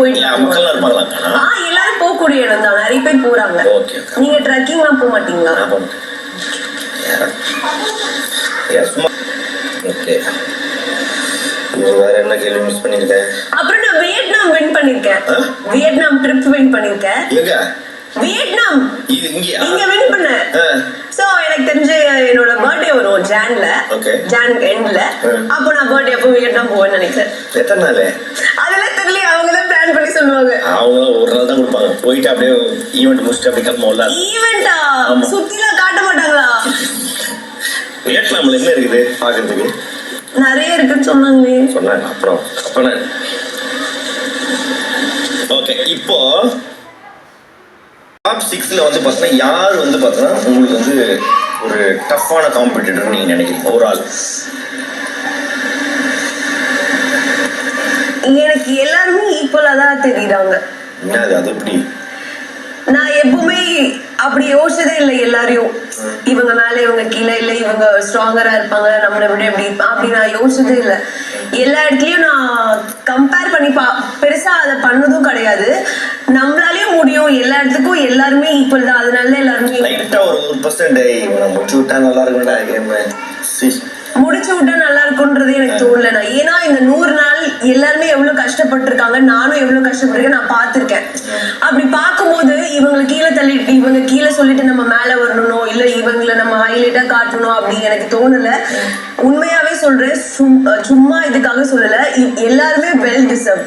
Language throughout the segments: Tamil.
போயிட்டு எல்லாரும் போகக்கூடிய இடம் தான், நிறைய பேர் போறாங்க. நீங்க ட்ரெக்கிங்லாம் போக மாட்டீங்களா? அப்புறம் நான் வியட்நாம் வின் பண்ணிருக்கேன். வியட்நாம் ட்ரிப் வின் பண்ணிருக்கேன். வியட்நாம் இங்க வின் பண்ண. சோ எனக்கு தெரிஞ்சு என்னோட பர்த்டே வரும் ஜான் எண்ட்ல. அப்போ நான் பர்த்டே அப்போ வியட்நாம் போவேன்னு நினைக்கிறேன். எத்தனை நாள் அதெல்லாம் தெரியல, அவங்க தான் பிளான் பண்ணி சொல்லுவாங்க. அவங்க ஒரு நாள் தான் கொடுப்பாங்க, போயிட்டு அப்படியே ஈவென்ட் முடிச்சுட்டு அப்படி கிளம்புவோம்ல. ஈவென்ட்டா? சுத்திலாம் காட்ட மாட்டாங்களா? வியட்நாம்ல என்ன இருக்குது பாக்குறதுக்கு? நிறைய இருக்குன்னு சொன்னாங்க. அப்புறம் ஓகே, இப்போ டாப் 6ல வந்து பார்த்தீங்கன்னா யார் வந்து பார்த்தீங்கன்னா உங்களுக்கு வந்து ஒரு டஃப்பான காம்படிட்டர் நீங்க நினைக்கிறீங்க ஒரு ஆள்? எனக்கு எல்லாருமே ஈக்குவலா தான் தெரியுறாங்க. அது எப்படி? நான் எப்பவுமே அப்படி யோசிச்சதே இல்லை எல்லாரையும் இவங்க மேல இவங்க கீழே இல்ல இவங்க ஸ்ட்ராங்கரா இருப்பாங்க நம்மளை விட எப்படி அப்படி நான் யோசிச்சதே இல்லை. எல்லா இடத்துலயும் நான் கம்பேர் பண்ணி பெருசா அதை பண்ணதும் கிடையாது. நம்மளாலயும் முடியும், எல்லா இடத்துக்கும் எல்லாருமே ஈக்குவல் தான். அதனால எல்லாருமே முடிச்சு விட்டா நல்லா இருக்கும்ன்றது எனக்கு தோணல. ஏன்னா இந்த 100 நாள் எல்லாருமே எவ்வளவு கஷ்டப்பட்டு இருக்காங்க, நானும் எவ்வளவு கஷ்டப்பட்டிருக்கேன் நான் பார்த்திருக்கேன். அப்படி பார்க்கும்போது இவங்களை கீழே தள்ளிட்டு இவங்க கீழே சொல்லிட்டு நம்ம மேல வரணும், இல்ல இவங்களை நம்ம ஹைலைட்டா காட்டணும் அப்படி எனக்கு தோணல. உண்மையாவே சொல்றேன், சும்மா இதுக்காக சொல்லல. எல்லாருமே வெல் டிசர்வ்.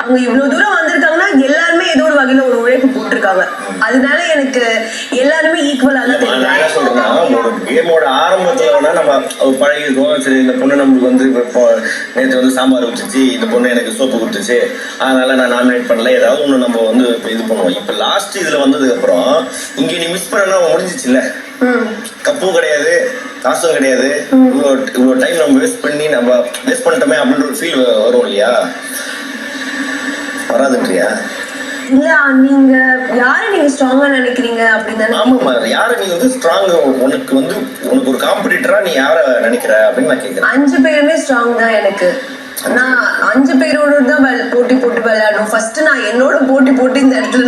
அவங்க இவ்வளவு தூரம் வந்திருக்காங்கன்னா எல்லாருமே ஏதோ ஒரு வகையில ஒரு உழைப்பு போட்டிருக்காங்க. அதனால எனக்கு எல்லாருமே ஈக்குவலா தான் தெரியும். கேமோட ஆரம்பத்துல நம்ம பழகிருக்கோம். சரி, இந்த பொண்ணு நம்மளுக்கு வந்து நேற்று வந்து சாம்பார் வச்சுச்சு, இந்த பொண்ணு எனக்கு சோப்பு கொடுத்துச்சு, அதனால நான் நாமினேட் பண்ணல, ஏதாவது ஒண்ணு நம்ம வந்து இது பண்ணுவோம். இப்ப லாஸ்ட் இதுல வந்ததுக்கு அப்புறம் இங்க நீ மிஸ் பண்ணா முடிஞ்சிச்சு இல்ல, கப்பும் கிடையாது, காசும் கிடையாது, இவ்வளவு டைம் நம்ம வேஸ்ட் பண்ணிட்டோமே அப்படின்ற ஒரு ஃபீல் வரும் இல்லையா? வராதுன்றியா? இல்ல, நீங்க யாரை நீங்க ஸ்ட்ராங்கா நினைக்கிறீங்க அப்படின்னு? ஆமாமா, யாரை நீ வந்து ஸ்ட்ராங், உனக்கு ஒரு காம்படிட்டரா நீ யாரை நினைக்கிற அப்படின்னு நான் கேட்கிறேன். 5 பேருமே ஸ்ட்ராங் தான் எனக்கு. நான் 5 பேரோட தான் போட்டி போட்டு விளையாடணும். ஃபர்ஸ்ட் நான் என்னோட போட்டி இந்த இடத்துல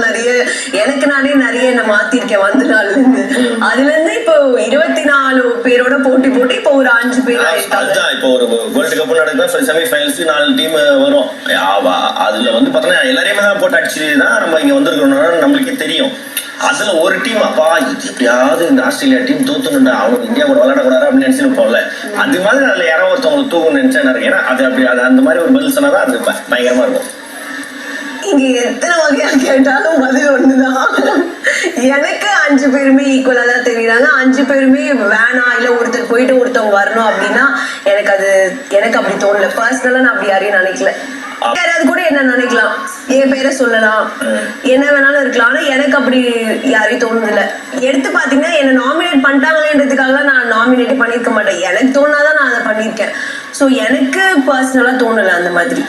எனக்கு நானே நிறைய என்ன மாத்திருக்கேன் வந்த நாள்ல இருந்து. அதுல இருந்து இப்போ 24 பேரோட போட்டி இப்போ ஒரு 5 பேர் ஆயிட்டாங்க. இப்போ ஒரு வேர்ல்ட் கப் நடக்குதா, செமி ஃபைனல்ஸ் 4 டீம் வரும். அதுல வந்து பாத்தீங்கன்னா எல்லாரையுமே தான் போட்டு அடிச்சுதான் நம்ம இங்க வந்திருக்கோம், நம்மளுக்கே தெரியும். அதுல ஒரு டீம் அப்பா இது எப்படியாவது இந்த ஆஸ்திரேலியா டீம் தூத்துணுண்டா, அவங்க இந்தியா கூட விளையாடக்கூடாது அப்படின்னு நினைச்சுருப்போம்ல. அது மாதிரி அதுல யாரோ ஒருத்தவங்க தூக்கணும்னு நினைச்சா, ஏன்னா அது அப்படி அந்த மாதிரி ஒரு பதில் சொன்னாதான் அது பயங்கரமா இருக்கும். இங்க எத்தனை வகையா கேட்டாலும் பதில் ஒண்ணுதான். எனக்கு 5 பேருமே ஈக்குவலா தான் தெரியுறாங்க. 5 பேருமே வேணாம், இல்ல ஒருத்தர் போயிட்டு ஒருத்தவங்க வரணும் அப்படின்னா எனக்கு அப்படி தோணல. பர்சனலா நான் அப்படி யாரையும் நினைக்கல. யாராவது கூட என்ன நினைக்கலாம், என் பேரை சொல்லலாம், என்ன வேணாலும் இருக்கலாம். ஆனா எனக்கு அப்படி யாரையும் தோணுதில்ல. எடுத்து பாத்தீங்கன்னா என்ன நாமினேட் பண்ணிட்டாங்களேன்றதுக்காக நான் நாமினேட் பண்ணிருக்க மாட்டேன். எனக்கு தோணாதான் நான் அதை பண்ணிருக்கேன். சோ எனக்கு பர்சனலா தோணல அந்த மாதிரி.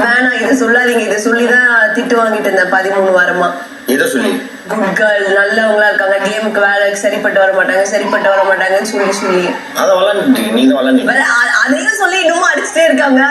வேணாம், இதை சொல்லாதீங்க, இதை சொல்லிதான் திட்டு வாங்கிட்டு இருந்தேன் 13 வாரமா. குட் கேர்ள், நல்லவங்களா இருக்காங்க, கேமுக்கு வேலைக்கு சரிப்பட்டு வர மாட்டாங்கன்னு சொல்லி அதையும் சொல்லி இன்னும் அடிச்சுட்டே இருக்காங்க.